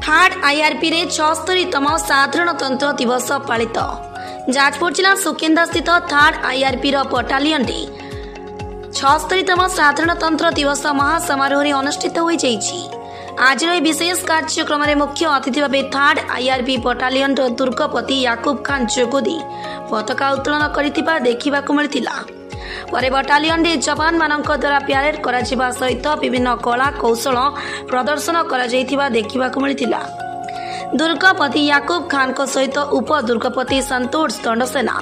Third IRP रे 76तम साधारणतंत्र दिवस पालित। जाजपुर जिला सुकिंदा स्थित थार्ड आईआरपी बटालियन रे 76तम साधारणतंत्र दिवस महासमारोह अनुष्ठित हो जाइछि। आज विशेष कार्यक्रम में मुख्य अतिथि भाव थार्ड आईआरपी बटालियन दुर्गपति याकूब खान जोगदी पताका उत्तोलन करथिबा देखिबाकु मिलिथिला। परे बटालियन रे जवान मानक द्वारा प्यारेड करा जिबा सहित विभिन्न कला कौशल प्रदर्शन करा जायथिबा देखिबाकु मिलिथिला। दुर्गपति याकूब खान को सहित उप दुर्गपति Santosh Dandasena,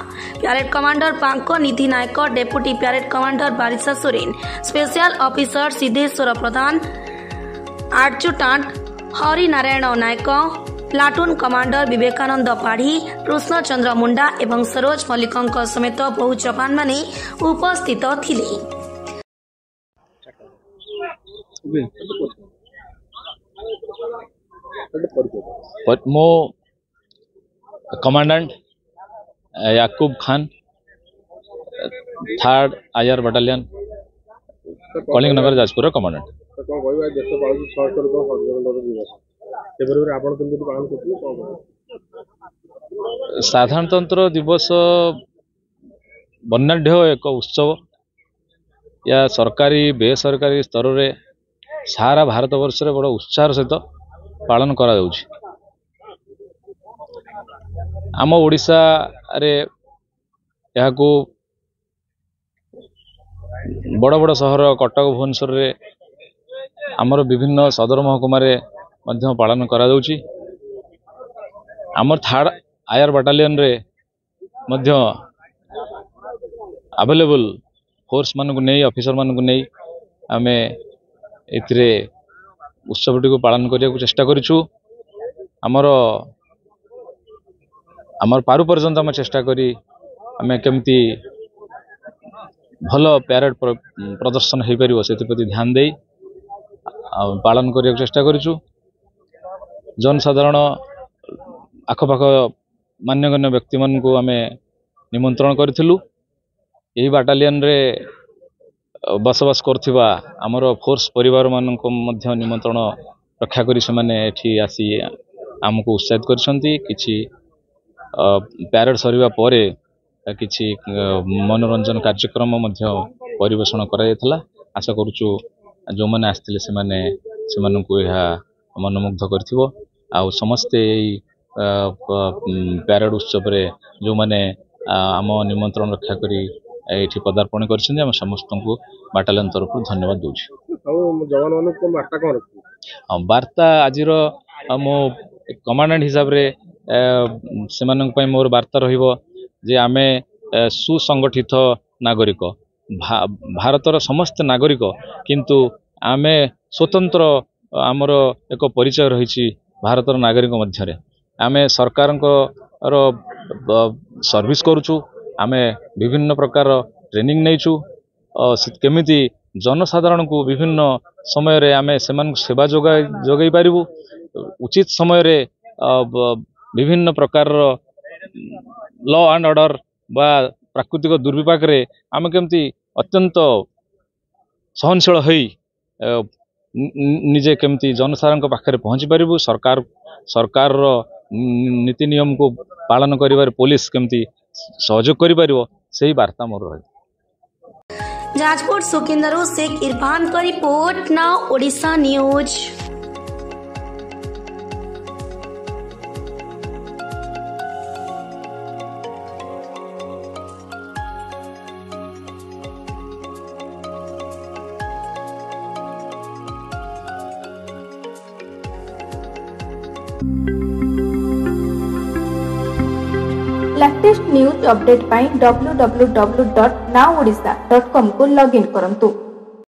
parade commander Panko Nidhi Nayak, deputy parade commander Barisha Soren, special officer Siddheswar Pradhan, adjutant Harinarayan Nayak, platoon commander Vivekanand Padhi, Krushnachandra Munda एवं सरोज मल्लिक समेत बहु जवान माने उपस्थित थिले। मो commandant Yakub Khan, third IR battalion, Kalinga Nagar Jajpur commandant. साधारणतंत्र दिवस वर्णाढ्य एक उत्सव या सरकारी बेसरकारी स्तर में सारा भारत वर्ष रे बड़ उत्साह सहित पालन करा जाउछि। आम ओडिशा रे याकू बड़ बड़ सहर कटक भुवनेश्वर रे आमर विभिन्न सदर महकुमा रे मध्य पालन करा जाउछि। आमर थर्ड आईआर बटालियन रे मध्य अवेलेबल फोर्स मानक नहीं, ऑफिसर मानक नहीं आमे एथिरे उत्सवटी को पालन करिया को चेष्टा करिछु। आमर पारु पर्यंत आम चेष्टा करी आमे केमती भल प्यारेड प्रदर्शन हो पार से ध्यान दे पालन करिया को चेष्टा करिछु। जनसाधारण आखपाख मान्यगण्य व्यक्ति मान को आमे निमंत्रण करिथिलु। यही बाटालियन रे बसवास करथिबा आमर फोर्स परिवार मान को मध्य निमंत्रण रक्षा करी से माने एठी आसी आमको उत्साहित करछंती। किछि प्यारेड सरीबा परे किछि मनोरंजन कार्यक्रम मध्य परिवेषण करा जायथला। आशा करूछु जो माने आस्थिले से माने सेमानकु एहा मनोमुग्ध करथिबो। आ समस्ते प्यारेड उत्सव रे जो माने आम निमंत्रण रक्षा करी एठी पदार्पण करछन हम समस्त को बाटालियन तरफ धन्यवाद दूची। वार्ता आज मो कमांडेंट हिसाब रे से मोर वार्ता रहिबो जे आमे सुसंगठित नागरिक, भारतर समस्त नागरिक, किंतु आमे स्वतंत्र आमर एक परिचय रही भारतर नागरिक मध्य आमे सरकार सर्विस करूछु। आमे विभिन्न प्रकार ट्रेनिंग नहींचु केमिति जनसाधारण को विभिन्न समय रे आमे सेमान सेवा जोगाई पारिबु। उचित समय रे विभिन्न प्रकार लॉ एंड ऑर्डर बा प्राकृतिक दुर्विपाक रे आमे केमिति अत्यंत सहनशील होई निजे केमिति जनसाधारण पाखरे पहुंची पारिबु। सरकार नीति नियम को पालन करिबार पुलिस केमिति सहयोग करि पारिबो सेही वार्ता मोर रही। जाजपुर सुकिंदरू शेख इरफान का report, now Odisha news. Latest news update पाई www.nowodisha.com को लॉगिन करंतु।